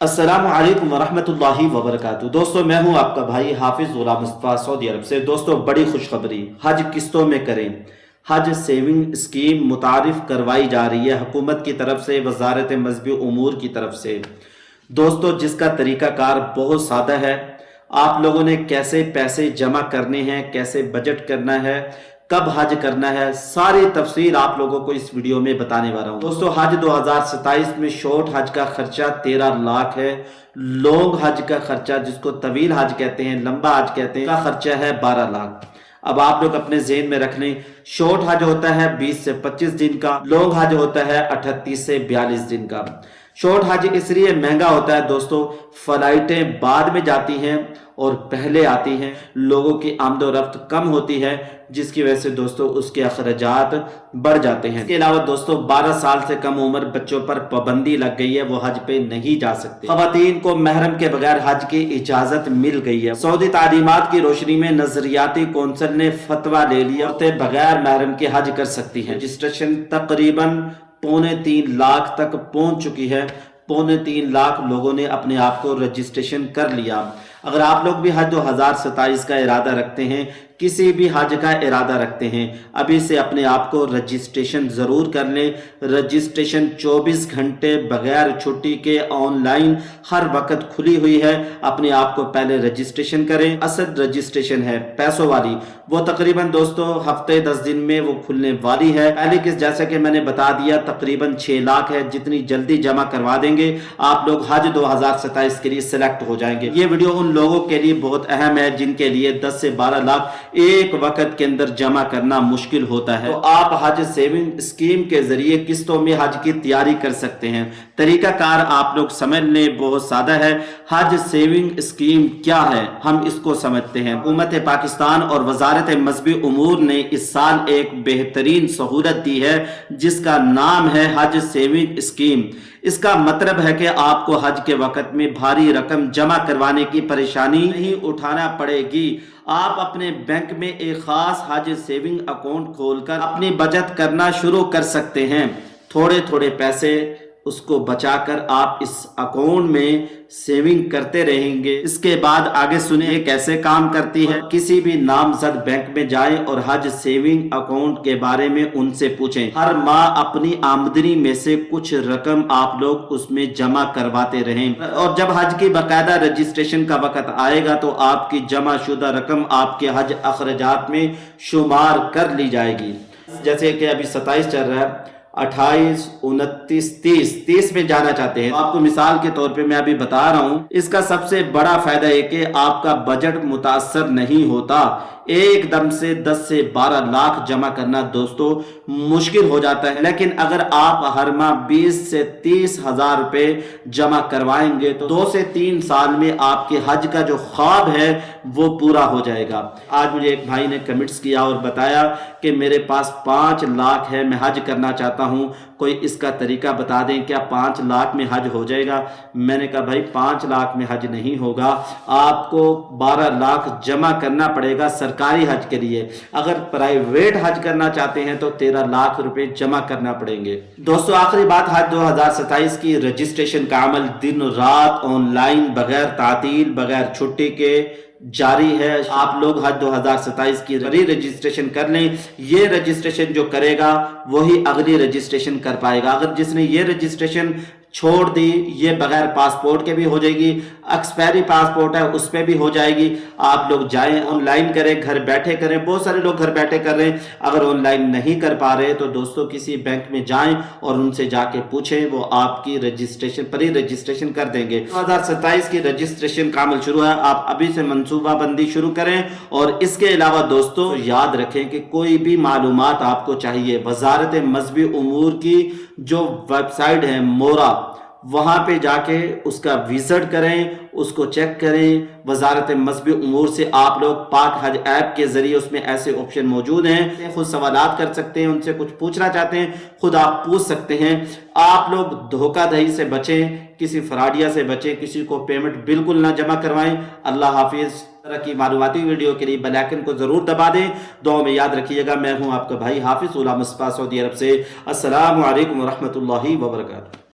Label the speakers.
Speaker 1: अस्सलामु अलैकुम वरहमतुल्लाहि वबरकातुहू। दोस्तों, मैं हूं आपका भाई हाफिज गुलाम मुस्तफा सऊदी अरब से। दोस्तों, बड़ी खुशखबरी, हज किस्तों में करें। हज सेविंग स्कीम मुतारिफ करवाई जा रही है हुकूमत की तरफ से, वजारत मजहबी उमूर की तरफ से। दोस्तों, जिसका तरीकाकार बहुत सादा है। आप लोगों ने कैसे पैसे जमा करने हैं, कैसे बजट करना है, कब हज करना है, सारी तफसील आप लोगों को इस वीडियो में बताने वाला हूं। दोस्तों, हज 2027 में शॉर्ट हज का खर्चा 13 लाख है। लॉन्ग हज का खर्चा, जिसको तवील हज कहते हैं, लंबा हज कहते हैं, का खर्चा है 12 लाख। अब आप लोग अपने ज़हन में रख लें, शॉर्ट हज होता है 20 से 25 दिन का, लॉन्ग हज होता है 38 से 42 दिन का। शॉर्ट हज इसलिए महंगा होता है दोस्तों, फ्लाइटें बाद में जाती हैं और पहले आती हैं, लोगों की आमदोरफ्त कम होती है, जिसकी वजह से दोस्तों उसके अखराजात बढ़ जाते हैं। इसके अलावा दोस्तों 12 साल से कम उम्र बच्चों पर पाबंदी लग गई है, वो हज पे नहीं जा सकते। खवातीन को महरम के बगैर हज की इजाजत मिल गई है। सऊदी तालीमात की रोशनी में नजरियाती कौंसिल ने फतवा ले लिया, बगैर महरम के हज कर सकती है। रजिस्ट्रेशन तकरीबन 3.25 लाख तक पहुंच चुकी है। 3.25 लाख लोगों ने अपने आप को रजिस्ट्रेशन कर लिया। अगर आप लोग भी हज 2027 का इरादा रखते हैं, किसी भी हज का इरादा रखते हैं, अभी से अपने आप को रजिस्ट्रेशन ज़रूर कर लें। रजिस्ट्रेशन 24 घंटे बगैर छुट्टी के ऑनलाइन हर वक्त खुली हुई है। अपने आप को पहले रजिस्ट्रेशन करें। असल रजिस्ट्रेशन है पैसों वाली, वो तकरीबन दोस्तों हफ्ते 10 दिन में वो खुलने वाली है। पहले किस जैसा कि मैंने बता दिया, तकरीबन 6 लाख है। जितनी जल्दी जमा करवा देंगे आप लोग हज 2027 के लिए सिलेक्ट हो जाएंगे। ये वीडियो उन लोगों के लिए बहुत अहम है जिनके लिए 10 से 12 लाख एक वक्त के अंदर जमा करना मुश्किल होता है। तो आप हज सेविंग स्कीम के जरिए किस्तों में हज की तैयारी कर सकते हैं। तरीकाकार आप लोग समझ लें, बहुत सादा है। हज सेविंग स्कीम क्या है, हम इसको समझते हैं। हुकूमत पाकिस्तान और वजारत मजहबी उमूर ने इस साल एक बेहतरीन सहूलत दी है, जिसका नाम है हज सेविंग स्कीम। इसका मतलब है कि आपको हज के वक्त में भारी रकम जमा करवाने की परेशानी नहीं उठाना पड़ेगी। आप अपने बैंक में एक खास हज सेविंग अकाउंट खोलकर अपनी बचत करना शुरू कर सकते हैं। थोड़े थोड़े पैसे उसको बचाकर आप इस अकाउंट में सेविंग करते रहेंगे। इसके बाद आगे सुनिए कैसे काम करती है। किसी भी नामजद बैंक में जाएं और हज सेविंग अकाउंट के बारे में उनसे पूछें। हर माह अपनी आमदनी में से कुछ रकम आप लोग उसमें जमा करवाते रहें, और जब हज की बाकायदा रजिस्ट्रेशन का वक्त आएगा तो आपकी जमा शुदा रकम आपके हज अखराजात में शुमार कर ली जाएगी। जैसे कि अभी 27 चल रहा है, 28, 29, 30 में जाना चाहते हैं, तो आपको मिसाल के तौर पे मैं अभी बता रहा हूं। इसका सबसे बड़ा फायदा है कि आपका बजट मुतासर नहीं होता। एकदम से 10 से 12 लाख जमा करना दोस्तों मुश्किल हो जाता है, लेकिन अगर आप हर माह 20 से 30 हजार रुपए जमा करवाएंगे तो 2 से 3 साल में आपके हज का जो ख्वाब है वो पूरा हो जाएगा। आज मुझे एक भाई ने कमेंट्स किया और बताया कि मेरे पास 5 लाख है, मैं हज करना चाहता हूं, कोई इसका तरीका बता दें, क्या 5 लाख में हज हो जाएगा? मैंने कहा भाई 5 लाख में हज नहीं होगा, आपको 12 लाख जमा करना पड़ेगा सरकारी हज के लिए। अगर प्राइवेट हज करना चाहते हैं तो 13 लाख रुपए जमा करना पड़ेंगे। दोस्तों, आखिरी बात, हज 2027 की रजिस्ट्रेशन का अमल दिन रात ऑनलाइन बगैर तातील बगैर छुट्टी के जारी है। आप लोग हज 2027 की रजिस्ट्रेशन कर लें। ये रजिस्ट्रेशन जो करेगा वही अगली रजिस्ट्रेशन कर पाएगा। अगर जिसने ये रजिस्ट्रेशन छोड़ दी, ये बगैर पासपोर्ट के भी हो जाएगी, एक्सपायरी पासपोर्ट है उस पर भी हो जाएगी। आप लोग जाएं, ऑनलाइन करें, घर बैठे करें। बहुत सारे लोग घर बैठे कर रहे हैं। अगर ऑनलाइन नहीं कर पा रहे तो दोस्तों किसी बैंक में जाएं और उनसे जाके पूछें, वो आपकी रजिस्ट्रेशन प्री रजिस्ट्रेशन कर देंगे। 2027 की रजिस्ट्रेशन का अमल शुरू है, आप अभी से मनसूबाबंदी शुरू करें। और इसके अलावा दोस्तों याद रखें कि कोई भी मालूमात आपको चाहिए, वजारत मजहबी उमूर की जो वेबसाइट है मोरा, वहां पे जाके उसका विजिट करें, उसको चेक करें। वजारत मजहबी उमूर से आप लोग पाक हज ऐप के जरिए उसमें ऐसे ऑप्शन मौजूद हैं, खुद सवालात कर सकते हैं, उनसे कुछ पूछना चाहते हैं खुद आप पूछ सकते हैं। आप लोग धोखाधड़ी से बचें, किसी फ्रॉडिया से बचें, किसी को पेमेंट बिल्कुल ना जमा करवाएं। अल्लाह हाफिज। तरह की मालूमाती वीडियो के लिए बेल आइकन को जरूर दबा दें। दुआ में याद रखिएगा। मैं हूं आपका भाई हाफिज गुलाम मुस्तफा सऊदी अरब से। अस्सलामु अलैकुम वरहमतुल्लाहि वबरकातुहू।